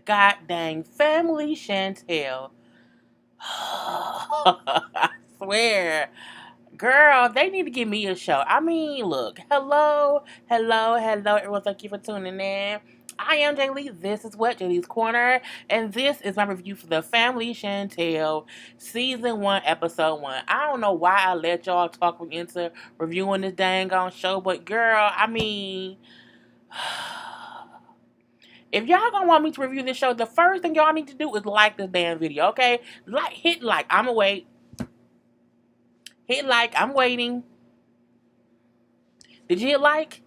god dang family Chantel. I swear. Girl, they need to give me a show. I mean, look, hello, everyone. Thank you for tuning in. I am Jay Lee. This is what JLeesCorner, and this is my review for the Family Chantel Season 1, Episode 1. I don't know why I let y'all talk me into reviewing this dang on show, but girl, I mean, if y'all gonna want me to review this show, the first thing y'all need to do is like this damn video, okay? Hit like. I'ma wait. Hit like. I'm waiting. Did you hit like?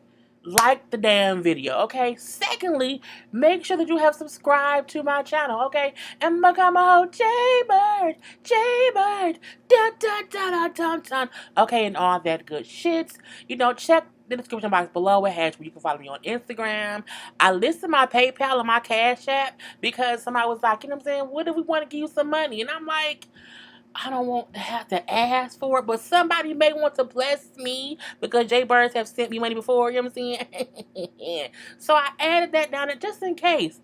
Like the damn video, okay? Secondly, make sure that you have subscribed to my channel, okay? And become a whole JayBird, dun dun dun dun dun dun. Okay, and all that good shit. Check the description box below. It has where you can follow me on Instagram. I listed my PayPal and my Cash App because somebody was like, what I'm saying? What if we want to give you some money? And I'm like, I don't want to have to ask for it, but somebody may want to bless me because JayBirds have sent me money before, you know what I'm saying? So I added that down there just in case.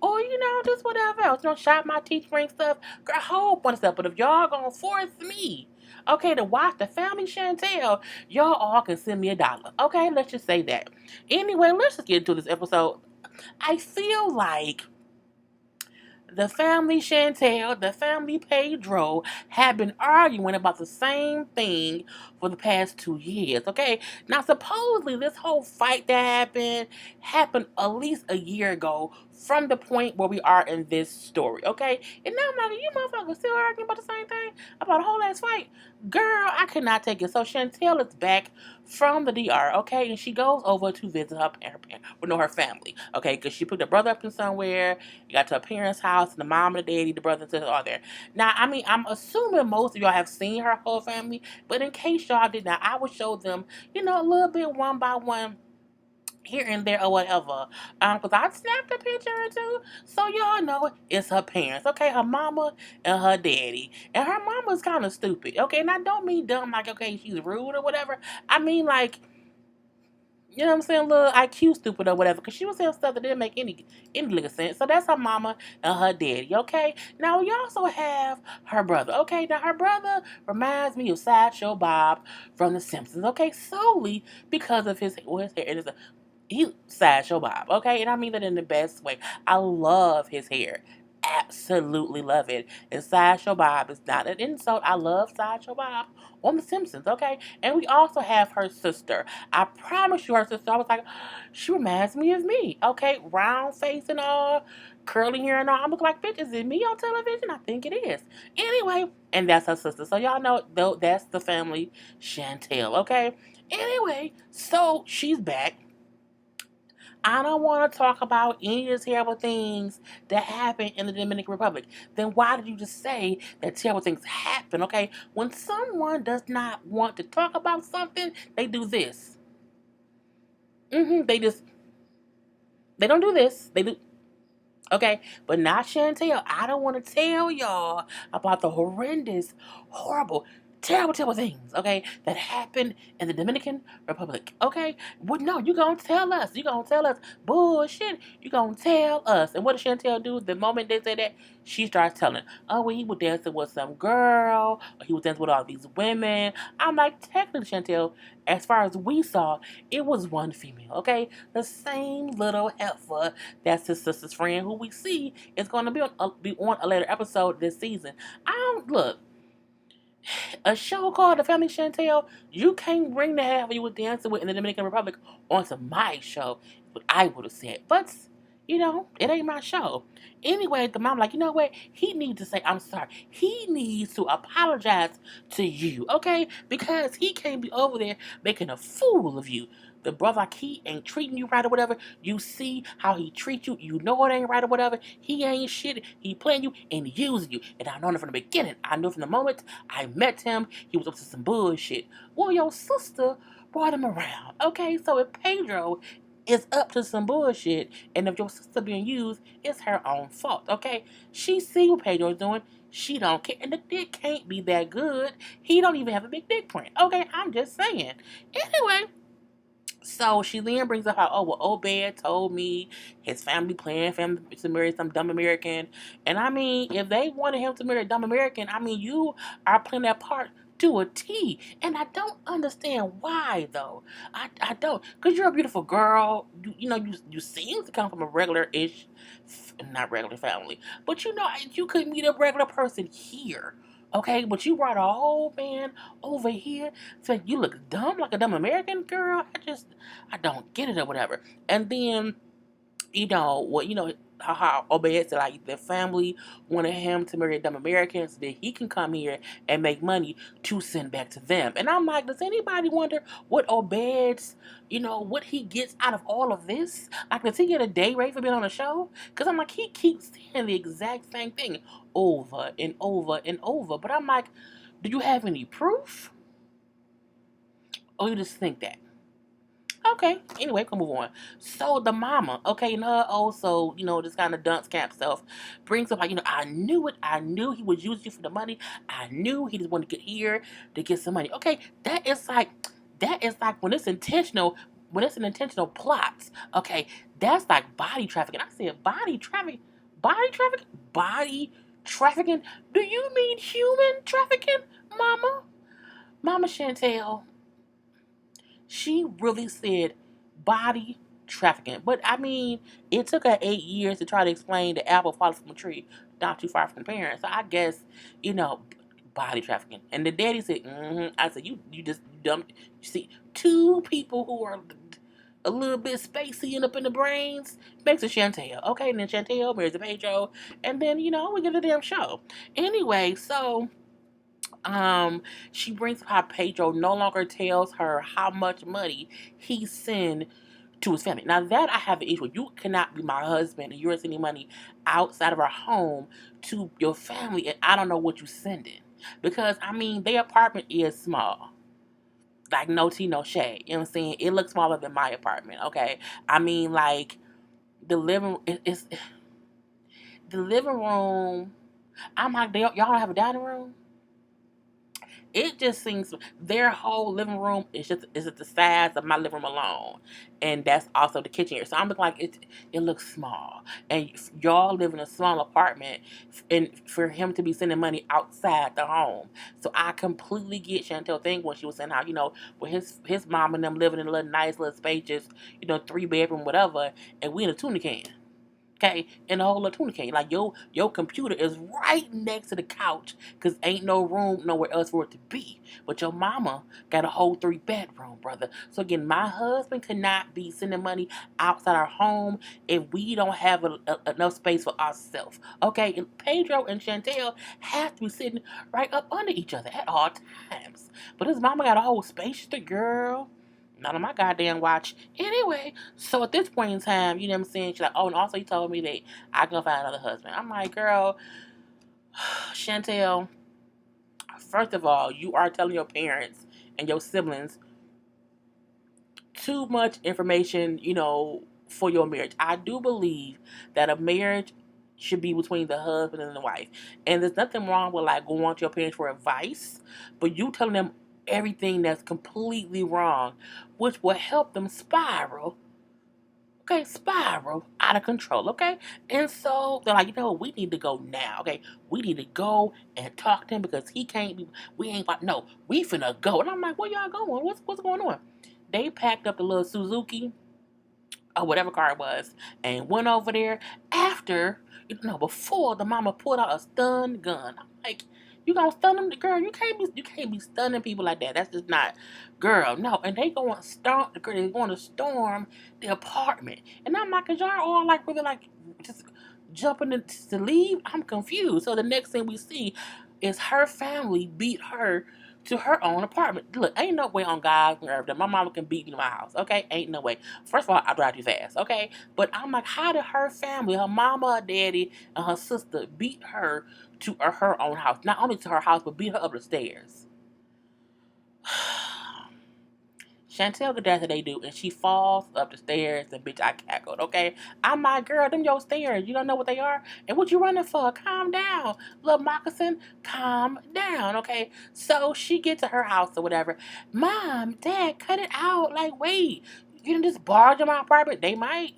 Or, just whatever else. Shop my teeth ring stuff, a whole bunch of stuff. But if y'all gonna force me, okay, to watch the Family Chantel, y'all all can send me $1. Okay, let's just say that. Anyway, let's just get into this episode. I feel like the family Chantel, the family Pedro have been arguing about the same thing for the past 2 years, okay? Now, supposedly, this whole fight that happened at least a year ago from the point where we are in this story, okay? And now I'm like, you motherfuckers still arguing about the same thing? About a whole ass fight? Girl, I could not take it. So Chantel is back from the DR, okay? And she goes over to visit her family, okay? Because she put her brother up in somewhere. You got to her parents' house, and the mom and the daddy, the brother and sister are there. Now, I mean, I'm assuming most of y'all have seen her whole family, but in case y'all did not, I will show them, a little bit one by one, here and there or whatever. Because I snapped a picture or two, so y'all know it's her parents, okay? Her mama and her daddy. And her mama's kind of stupid, okay? And I don't mean dumb, like, okay, she's rude or whatever. I mean, like, you know what I'm saying, a little IQ stupid or whatever, because she was saying stuff that didn't make any legal sense. So that's her mama and her daddy, okay? Now, we also have her brother, okay? Now, her brother reminds me of Sideshow Bob from The Simpsons, okay? Solely because of his hair. It is he Sideshow Bob, okay? And I mean that in the best way. I love his hair. Absolutely love it. And Sideshow Bob is not an insult. I love Sideshow Bob on The Simpsons, okay? And we also have her sister. I promise you, her sister, I was like, she reminds me of me, okay? Round face and all, curly hair and all. I'm like, bitch, is it me on television? I think it is. Anyway, and that's her sister. So y'all know, though, that's the family Chantel, okay? Anyway, so she's back. I don't want to talk about any of the terrible things that happen in the Dominican Republic. Then why did you just say that terrible things happen, okay? When someone does not want to talk about something, they do this. They don't do this. They do, okay? But not Chantel. I don't want to tell y'all about the horrendous, horrible, terrible things, okay, that happened in the Dominican Republic, okay? Well, no, you gonna tell us. You gonna tell us bullshit. You gonna tell us. And what does Chantel do? The moment they say that, she starts telling, oh, well, he was dancing with some girl, or he was dancing with all these women. I'm like, technically, Chantel, as far as we saw, it was one female, okay? The same little heifer that's his sister's friend, who we see is going to be on a later episode this season. I don't, look, a show called The Family Chantel, you can't bring the half you were dancing with in the Dominican Republic onto my show, what I would have said. But, it ain't my show. Anyway, the mom like, you know what? He needs to say, I'm sorry. He needs to apologize to you, okay? Because he can't be over there making a fool of you. The brother, like, he ain't treating you right or whatever. You see how he treats you. You know it ain't right or whatever. He ain't shit. He playing you and using you. And I know it from the beginning. I knew from the moment I met him, he was up to some bullshit. Well, your sister brought him around. Okay, so if Pedro is up to some bullshit, and if your sister being used, it's her own fault. Okay, she see what Pedro's doing. She don't care, and the dick can't be that good. He don't even have a big dick print. Okay, I'm just saying. Anyway. So she then brings up how, oh, well, Obed told me his family planned for him to marry some dumb American. And I mean, if they wanted him to marry a dumb American, I mean, you are playing that part to a T. And I don't understand why, though. I don't. Because you're a beautiful girl. You seem to come from a regular-ish, not regular family. But you could meet a regular person here. Okay, but you brought a whole man over here. So you look dumb like a dumb American girl. I don't get it or whatever. And then how Obed said like the family wanted him to marry a dumb American so that he can come here and make money to send back to them. And I'm like, does anybody wonder what Obed's, what he gets out of all of this? Like, does he get a day rate for being on the show? Because I'm like, he keeps saying the exact same thing over and over and over. But I'm like, do you have any proof? Or you just think that? Okay. Anyway, we can move on. So the mama, okay, and her also, this kind of dunce cap stuff brings up like, I knew it. I knew he would use you for the money. I knew he just wanted to get here to get some money. Okay, that is like when it's intentional, when it's an intentional plot. Okay, that's like body trafficking. I said body trafficking, body trafficking, body trafficking. Do you mean human trafficking, mama? Mama Chantel, she really said body trafficking. But I mean, it took her 8 years to try to explain the apple falling from a tree not too far from the parents. So I guess, you know, body trafficking. And the daddy said, I said, you just dumb. You see, two people who are a little bit spacey and up in the brains makes a Chantel. Okay, and then Chantel marries a Pedro. And then, we get a damn show. Anyway, so she brings up how Pedro no longer tells her how much money he sent to his family. Now that I have an issue with. You cannot be my husband and you're sending money outside of our home to your family and I don't know what you're sending. Because I mean their apartment is small. Like no tea, no shade. You know what I'm saying? It looks smaller than my apartment, okay? I mean like the living it's the living room. I'm like, y'all don't have a dining room? It just seems their whole living room is at the size of my living room alone, and that's also the kitchen area. So I'm looking like it looks small, and y'all live in a small apartment, and for him to be sending money outside the home. So I completely get Chantel thing when she was saying how with his mom and them living in a little nice little spacious 3 bedroom whatever, and we in a tuna can. Okay, in a whole little tuna can. Like your computer is right next to the couch because ain't no room nowhere else for it to be. But your mama got a whole 3 bedroom, brother. So again, my husband could not be sending money outside our home if we don't have enough space for ourselves. Okay, and Pedro and Chantel have to be sitting right up under each other at all times. But his mama got a whole spacious girl. Not on my goddamn watch. Anyway, so at this point in time, you know what I'm saying? She's like, oh, and also he told me that I can find another husband. I'm like, girl, Chantel, first of all, you are telling your parents and your siblings too much information, for your marriage. I do believe that a marriage should be between the husband and the wife. And there's nothing wrong with like going to your parents for advice, but you telling them everything that's completely wrong, which will help them spiral. Okay, spiral out of control, okay? And so they're like, we need to go now, okay? We need to go and talk to him because he can't be, we ain't about, no, we finna go. And I'm like, where y'all going? What's going on? They packed up the little Suzuki or whatever car it was and went over there after, before the mama pulled out a stun gun. I'm like, you gonna stun them, girl? You can't be stunning people like that. That's just not, girl. No, and they going to storm the apartment, and I'm like, cause y'all all like really like just jumping to leave. I'm confused. So the next thing we see is her family beat her to her own apartment. Look, ain't no way on God's earth that my mama can beat me to my house, okay? Ain't no way. First of all, I drive too fast, okay? But I'm like, how did her family, her mama, her daddy, and her sister beat her to her own house? Not only to her house, but beat her up the stairs. Chantel could that's what they do, and she falls up the stairs, and bitch, I cackled, okay? I'm like, girl, them your stairs, you don't know what they are? And what you running for? Calm down. Little moccasin, calm down, okay? So she gets to her house or whatever. Mom, Dad, cut it out. Like, wait. You didn't just barge in my apartment. They might.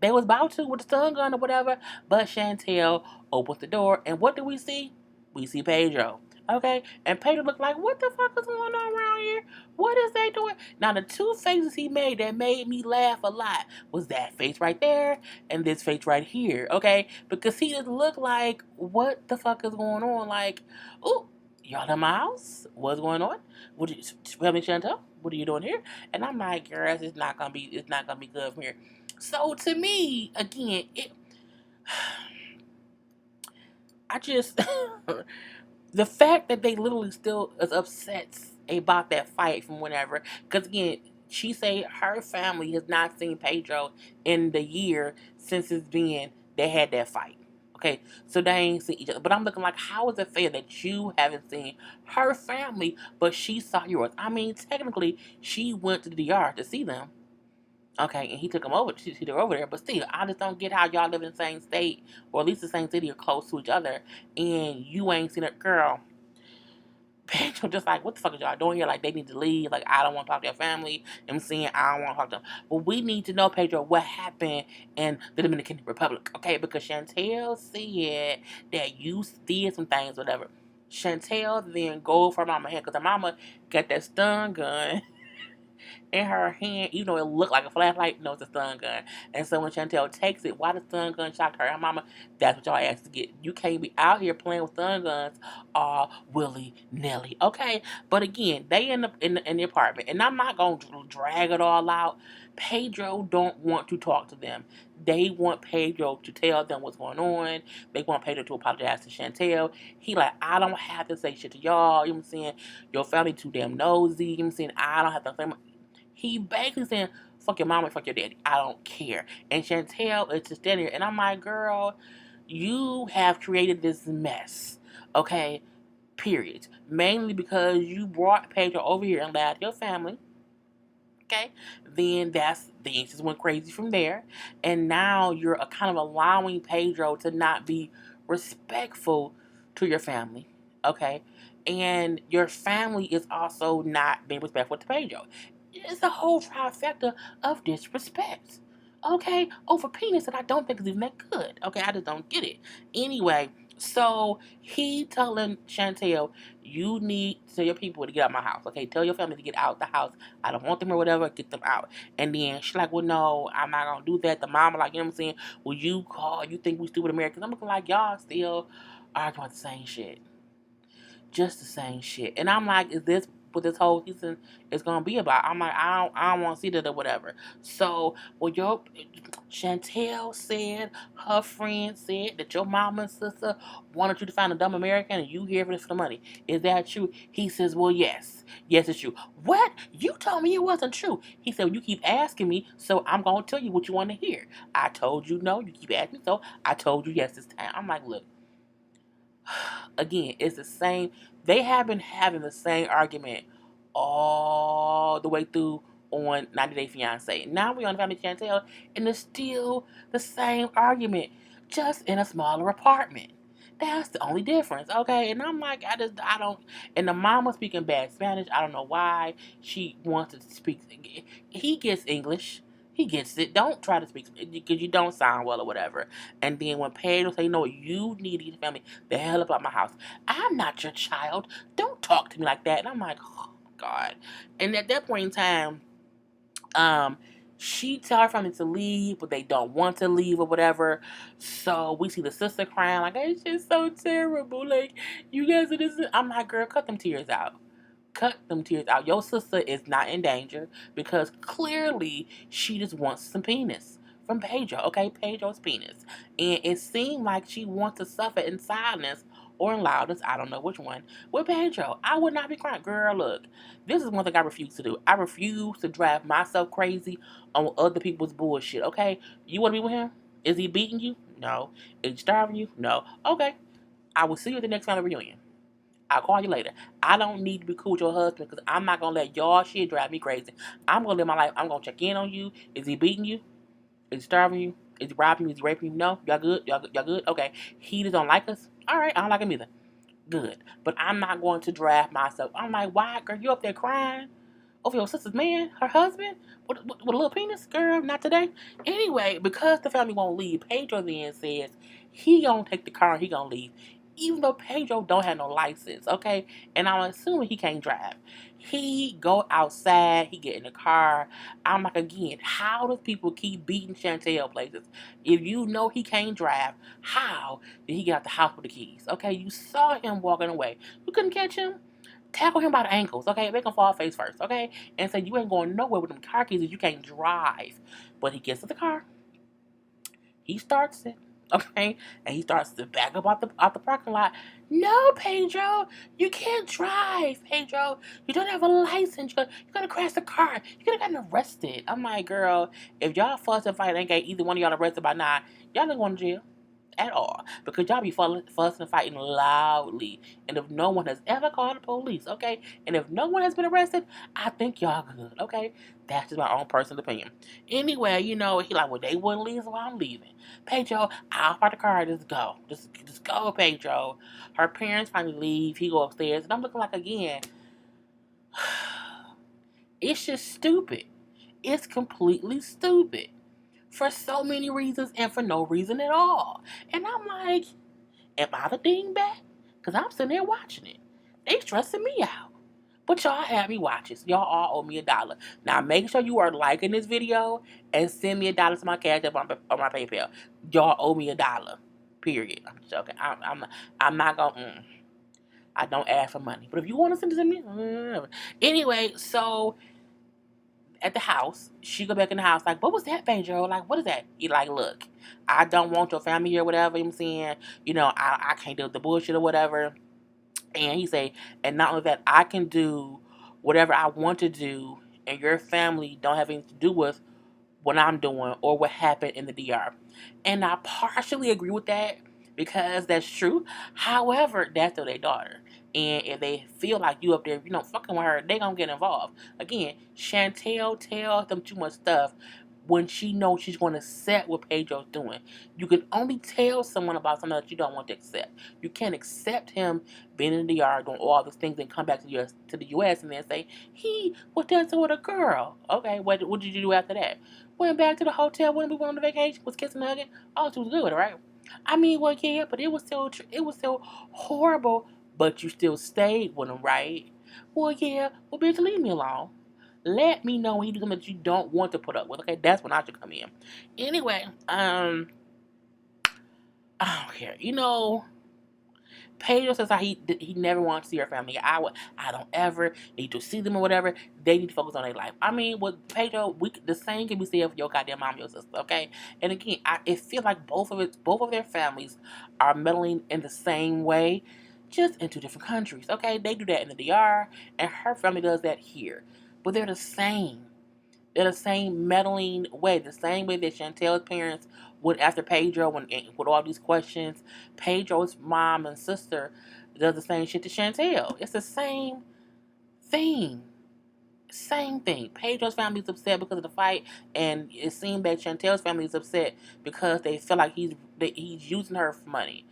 They was about to with the stun gun or whatever. But Chantel opens the door, and what do we see? We see Pedro. Okay? And Pedro looked like, what the fuck is going on around here? What is they doing? Now, the two faces he made that made me laugh a lot was that face right there and this face right here. Okay? Because he just looked like, what the fuck is going on? Like, ooh, y'all in my house? What's going on? What you, tell me, Chantel? What are you doing here? And I'm like, girls, it's not gonna be good from here. So to me, again, I just the fact that they literally still is upset about that fight from whenever, because again, she say her family has not seen Pedro in the year since it's been they had that fight. Okay, so they ain't seen each other. But I'm looking like, how is it fair that you haven't seen her family, but she saw yours? I mean, technically, she went to the DR to see them. Okay, and he took them over. She took her over there, but still, I just don't get how y'all live in the same state, or at least the same city, or close to each other, and you ain't seen a girl. Pedro just like, what the fuck is y'all doing here? Like, they need to leave. Like, I don't want to talk to their family. I'm saying I don't want to talk to them. But we need to know, Pedro, what happened in the Dominican Republic, okay? Because Chantel said that you did some things, whatever. Chantel then go for mama hand, because her mama got that stun gun in her hand, even though it looked like a flashlight, no, it's a stun gun. And so when Chantel takes it, why the stun gun shocked her? Her mama, that's what y'all asked to get. You can't be out here playing with stun guns all willy nilly. Okay? But again, they end up in the apartment. And I'm not going to drag it all out. Pedro don't want to talk to them. They want Pedro to tell them what's going on. They want Pedro to apologize to Chantel. He like, I don't have to say shit to y'all. You know what I'm saying? Your family too damn nosy. You know what I'm saying? I don't have to say he basically saying, fuck your mama, fuck your daddy. I don't care. And Chantel is just standing there. And I'm like, girl, you have created this mess. Okay? Period. Mainly because you brought Pedro over here and allowed your family. Okay? Then things just went crazy from there. And now you're kind of allowing Pedro to not be respectful to your family. Okay? And your family is also not being respectful to Pedro. It's a whole trifecta of disrespect. Okay? Over penis that I don't think is even that good. Okay? I just don't get it. Anyway, so he telling Chantel, you need to tell your people to get out of my house. Okay? Tell your family to get out the house. I don't want them or whatever. Get them out. And then she's like, well, no, I'm not going to do that. The mama, like, you know what I'm saying? Will you call? You think we stupid Americans? I'm looking like y'all still arguing about the same shit. Just the same shit. And I'm like, is this what this whole season is gonna be about? I'm like, I don't want to see that or whatever. So, well, your Chantel said her friend said that your mama and sister wanted you to find a dumb American, and you here for this for the money. Is that true? He says, well, yes, it's true. What? You told me it wasn't true. He said, well, you keep asking me, so I'm gonna tell you what you want to hear. I told you no. You keep asking me, so I told you yes this time. I'm like, look. Again, it's the same. They have been having the same argument all the way through on 90 Day Fiance. Now we're on Family Chantel, and it's still the same argument, just in a smaller apartment. That's the only difference, okay? And I'm like, I don't. And the mama speaking bad Spanish. I don't know why she wants to speak. He gets English. He gets it. Don't try to speak because you don't sound well or whatever. And then when Pedro say, no, you need to get your family the hell up out my house. I'm not your child. Don't talk to me like that. And I'm like, oh God. And at that point in time, um, she tell her family to leave, but they don't want to leave or whatever. So we see the sister crying, like, it's just so terrible. Like, you guys are this. I'm like, girl, cut them tears out. Cut them tears out. Your sister is not in danger because clearly she just wants some penis from Pedro. Okay, Pedro's penis. And it seemed like she wants to suffer in silence or in loudness. I don't know which one. With Pedro, I would not be crying. Girl, look, this is one thing I refuse to do. I refuse to drive myself crazy on other people's bullshit. Okay, you want to be with him? Is he beating you? No. Is he starving you? No. Okay. I will see you at the next family reunion. I'll call you later. I don't need to be cool with your husband because I'm not going to let y'all shit drive me crazy. I'm going to live my life. I'm going to check in on you. Is he beating you? Is he starving you? Is he robbing you? Is he raping you? No? Y'all good? Y'all good? Okay. He just don't like us? All right. I don't like him either. Good. But I'm not going to drag myself. I'm like, why, girl? You up there crying? over your sister's man, her husband, with a little penis? Girl, not today. Anyway, because the family won't leave, Pedro then says he gonna take the car and he gonna leave. Even though Pedro don't have no license, okay? And I'm assuming he can't drive. He go outside, he get in the car. I'm like, again, how do people keep beating Chantel places? If you know he can't drive, how did he get out the house with the keys? Okay, you saw him walking away. You couldn't catch him? Tackle him by the ankles, okay? Make him fall face first, okay? And say, you ain't going nowhere with them car keys if you can't drive. But he gets to the car, he starts it, okay? And he starts to back up out the parking lot. No, Pedro, you can't drive, Pedro. You don't have a license. You're gonna crash the car. You're gonna get arrested. I'm like, girl, if y'all fuss and fight ain't get either one of y'all arrested by now, y'all ain't going to jail at all, because y'all be fussing and fighting loudly. And if no one has ever called the police, okay, and if no one has been arrested, I think y'all good, okay. That's just my own personal opinion. Anyway, he like, well, they wouldn't leave, so I'm leaving. Pedro, I'll park the car. Just go, Pedro. Her parents finally leave. He go upstairs, and I'm looking like, again, it's just stupid. It's completely stupid for so many reasons and for no reason at all. And I'm like, am I the dingbat? Because I'm sitting there watching it. They stressing me out. But y'all have me watch it. So y'all all owe me $1. Now make sure you are liking this video and send me $1 to my cash app on my PayPal. Y'all owe me $1. Period. I'm joking. I'm not gonna. I don't ask for money. But if you want to send it to me, anyway. So at the house, she go back in the house like, what was that, Pedro? Like, what is that? He like, look, I don't want your family here, whatever. You know what I'm saying, I can't deal with the bullshit or whatever. And he say, and not only that, I can do whatever I want to do, and your family don't have anything to do with what I'm doing or what happened in the DR. And I partially agree with that because that's true. However, that's still their daughter. And if they feel like you up there, fucking with her, they gonna get involved. Again, Chantel tells them too much stuff when she knows she's going to accept what Pedro's doing. You can only tell someone about something that you don't want to accept. You can't accept him being in the yard doing all these things and come back to the US and then say, he was dancing with a girl. Okay, what did you do after that? Went back to the hotel when we went on the vacation, was kissing and hugging. Oh, she was good, right? I mean, well, yeah, but it was still horrible. But you still stayed with him, right? Well, yeah. Well, bitch, leave me alone. Let me know when you do something that you don't want to put up with. Okay, that's when I should come in. Anyway, I don't care. Pedro says how he never wants to see her family. I don't ever need to see them or whatever. They need to focus on their life. I mean, with Pedro, the same can be said for your goddamn mom, your sister. Okay, and again, it feels like both of their families are meddling in the same way, just in two different countries. Okay, they do that in the DR, and her family does that here, but they're the same. In the same meddling way, the same way that Chantel's parents would after Pedro with all these questions. Pedro's mom and sister does the same shit to Chantel. It's the same thing. Same thing. Pedro's family is upset because of the fight, and it seems that Chantel's family is upset because they feel like he's using her for money.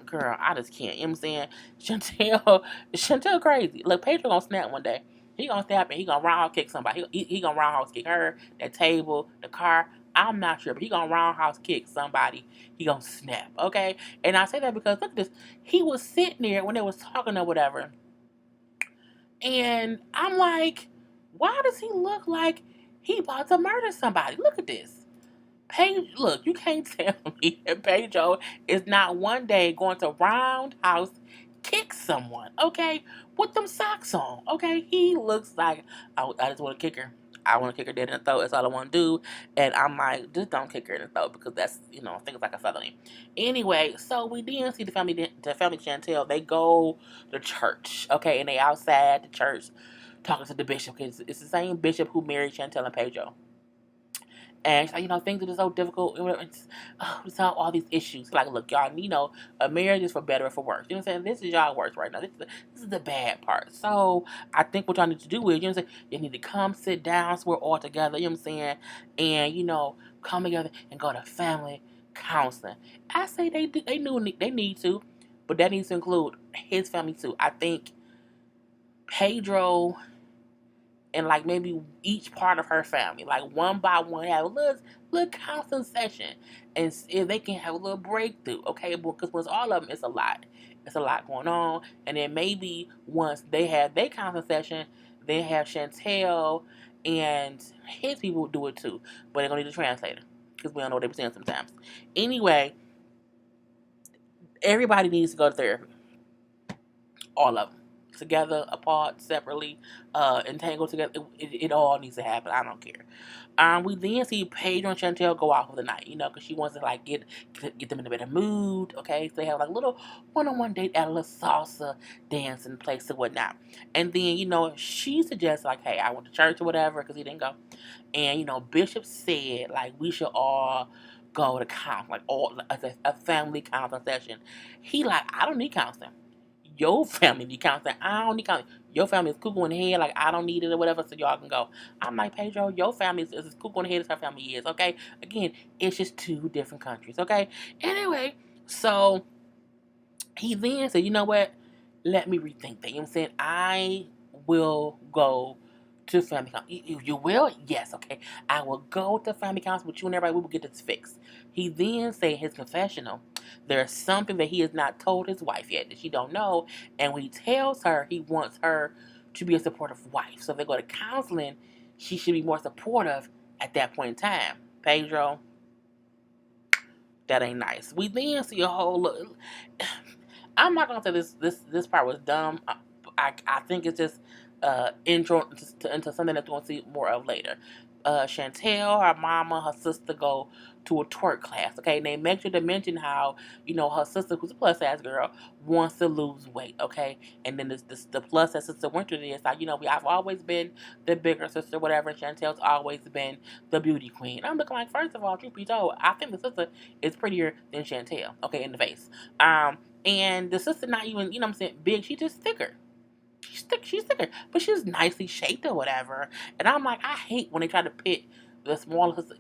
Girl, I just can't. You know what I'm saying? Chantel crazy. Look, Pedro gonna snap one day. He gonna snap and he gonna roundhouse kick somebody. He gonna roundhouse kick her, that table, the car. I'm not sure, but he gonna roundhouse kick somebody. He gonna snap, okay? And I say that because look at this. He was sitting there when they was talking or whatever, and I'm like, why does he look like he about to murder somebody? Look at this. Look, you can't tell me that Pedro is not one day going to roundhouse kick someone, okay, with them socks on, okay? He looks like, I just want to kick her. I want to kick her dead in the throat. That's all I want to do. And I'm like, just don't kick her in the throat because that's, things like a felony. Anyway, so we didn't see the family Chantel. They go to church, okay, and they outside the church talking to the bishop. It's the same bishop who married Chantel and Pedro. And she's like, things are just so difficult. It's all these issues. Like, look, y'all, a marriage is for better or for worse. You know what I'm saying? This is y'all worst right now. This is the bad part. So I think what y'all need to do is, you need to come sit down so we're all together. You know what I'm saying? And come together and go to family counseling. I say they need to, but that needs to include his family too. I think Pedro and like maybe each part of her family, like one by one, have a little counseling session, and if they can have a little breakthrough, okay? Because once all of them, it's a lot going on, and then maybe once they have their counseling session, they have Chantel and his people do it too, but they're gonna need a translator because we don't know what they're saying sometimes. Anyway, everybody needs to go to therapy, all of them, together, apart, separately, entangled together. It all needs to happen. I don't care. We then see Pedro and Chantel go out for the night, because she wants to like get them in a better mood. Okay, so they have like a little one-on-one date at a little salsa dancing place or whatnot. And then she suggests like, hey, I went to church or whatever because he didn't go. And Bishop said like we should all go to counseling, like all a family counseling session. He like, I don't need counseling. Your family need counseling. I don't need counseling. Your family is cuckoo in the head, like I don't need it or whatever, so y'all can go. I'm like, Pedro, your family is as cuckoo in the head as her family is, okay? Again, it's just two different countries, okay? Anyway, so he then said, you know what? Let me rethink that. You know what I'm saying? I will go to family council. You will? Yes, okay. I will go to family council with you and everybody. We will get this fixed. He then said in his confessional, there's something that he has not told his wife yet that she don't know. And when he tells her, he wants her to be a supportive wife. So if they go to counseling, she should be more supportive at that point in time. Pedro, that ain't nice. We then see a whole look. I'm not gonna say this part was dumb. I think it's just intro into something that we're gonna see more of later. Chantel, her mama, her sister go to a twerk class. Okay, and they make sure to mention how her sister, who's a plus size girl, wants to lose weight. Okay, and then the plus size sister went through this. Like I've always been the bigger sister, whatever. And Chantel's always been the beauty queen. I'm looking like, first of all, truth be told, I think the sister is prettier than Chantel. Okay, in the face. And the sister not even, what I'm saying, big. She's just thicker. She's thicker. But she's nicely shaped or whatever. And I'm like, I hate when they try to pit the smaller sister.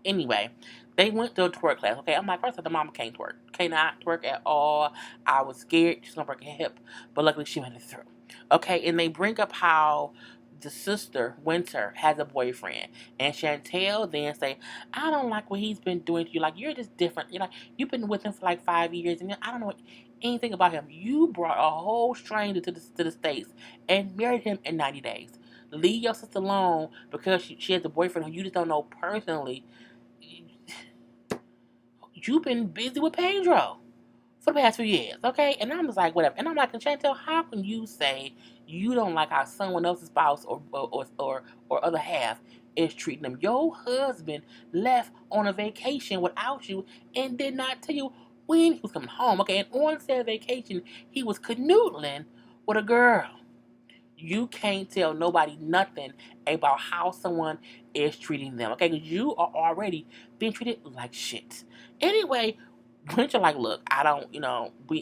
Anyway, they went to a twerk class. Okay, I'm like, first of all, the mama can't twerk. Cannot twerk at all. I was scared she's going to break her hip. But luckily she made it through. Okay, and they bring up how the sister, Winter, has a boyfriend. And Chantel then say, I don't like what he's been doing to you. Like, you're just different. You're like, you've been with him for like 5 years. And I don't know anything about him. You brought a whole stranger to the States and married him in 90 days. Leave your sister alone because she has a boyfriend who you just don't know personally. You've been busy with Pedro for the past few years, okay? And I'm just like, whatever. And I'm like, Chantel, how can you say you don't like how someone else's spouse or other half is treating them? Your husband left on a vacation without you and did not tell you when he was coming home, okay? And on said vacation, he was canoodling with a girl. You can't tell nobody nothing about how someone is treating them, okay? Because you are already being treated like shit. Anyway, Winter like, look, I don't,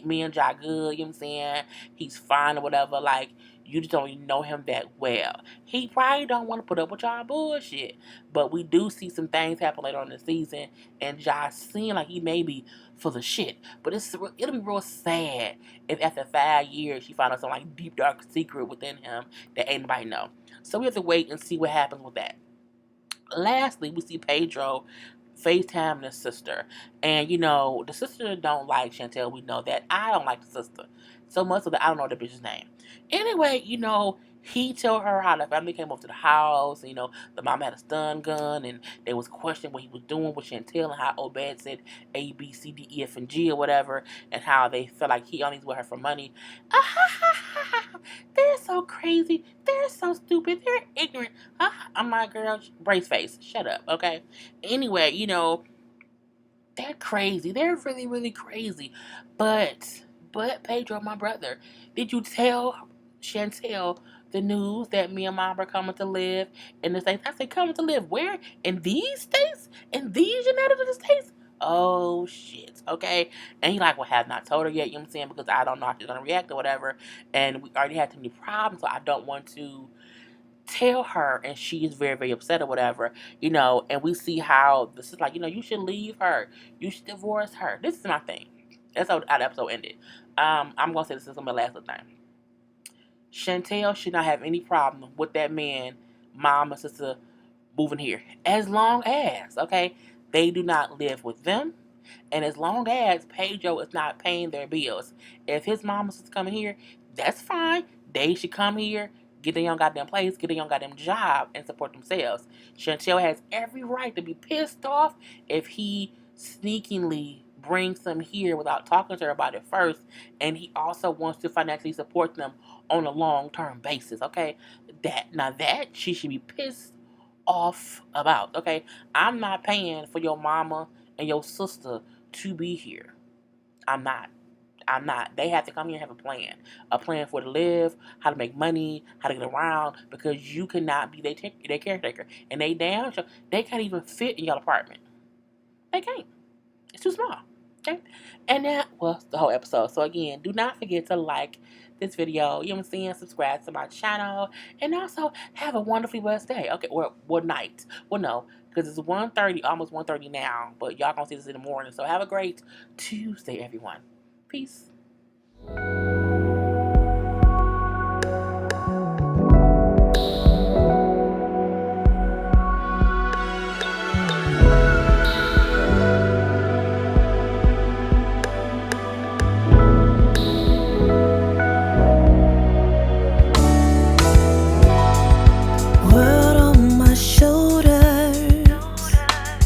me and Jai good, you know what I'm saying? He's fine or whatever. Like, you just don't even know him that well. He probably don't want to put up with y'all bullshit. But we do see some things happen later on in the season, and Jai seem like he may be for the shit. But it'll be real sad if after 5 years she found out some like deep dark secret within him that ain't nobody know. So we have to wait and see what happens with that. Lastly, we see Pedro FaceTime his sister. And, the sister don't like Chantel. We know that. I don't like the sister. So much so that I don't know the bitch's name. Anyway, he told her how the family came up to the house. The mom had a stun gun. And they was questioning what he was doing with Chantel. And how Obed said A, B, C, D, E, F, and G or whatever. And how they felt like he only was with her for money. They're so crazy. They're so stupid. They're ignorant. I'm like, girl, brace face. Shut up, okay? Anyway, they're crazy. They're really, really crazy. But Pedro, my brother, did you tell Chantel the news that me and mom are coming to live in the States? I said, coming to live where? In these states? In these United States? Oh, shit. Okay? And he like, well, have not told her yet, you know what I'm saying? Because I don't know how she's going to react or whatever. And we already had too many problems, so I don't want to tell her, and she's very, very upset or whatever, and we see how this is like, you should leave her. You should divorce her. This is my thing. That's how the episode ended. I'm going to say this is my last little thing. Chantel should not have any problem with that man, mom and sister moving here. As long as, okay, they do not live with them. And as long as Pedro is not paying their bills. If his mom is coming here, that's fine. They should come here, get their own goddamn place, get their own goddamn job, and support themselves. Chantel has every right to be pissed off if he sneakingly brings them here without talking to her about it first, and he also wants to financially support them on a long-term basis, okay? That she should be pissed off about, okay? I'm not paying for your mama and your sister to be here. I'm not. I'm not. They have to come here and have a plan for to live, how to make money, how to get around, because you cannot be their caretaker. And they can't even fit in your apartment. They can't. It's too small. Okay? And that was the whole episode. So again, do not forget to like this video. You know what I'm saying? Subscribe to my channel. And also have a wonderfully blessed day. Okay, or night. Well, no, because it's 1:30, almost 1:30 now. But y'all gonna see this in the morning. So have a great Tuesday, everyone. Peace.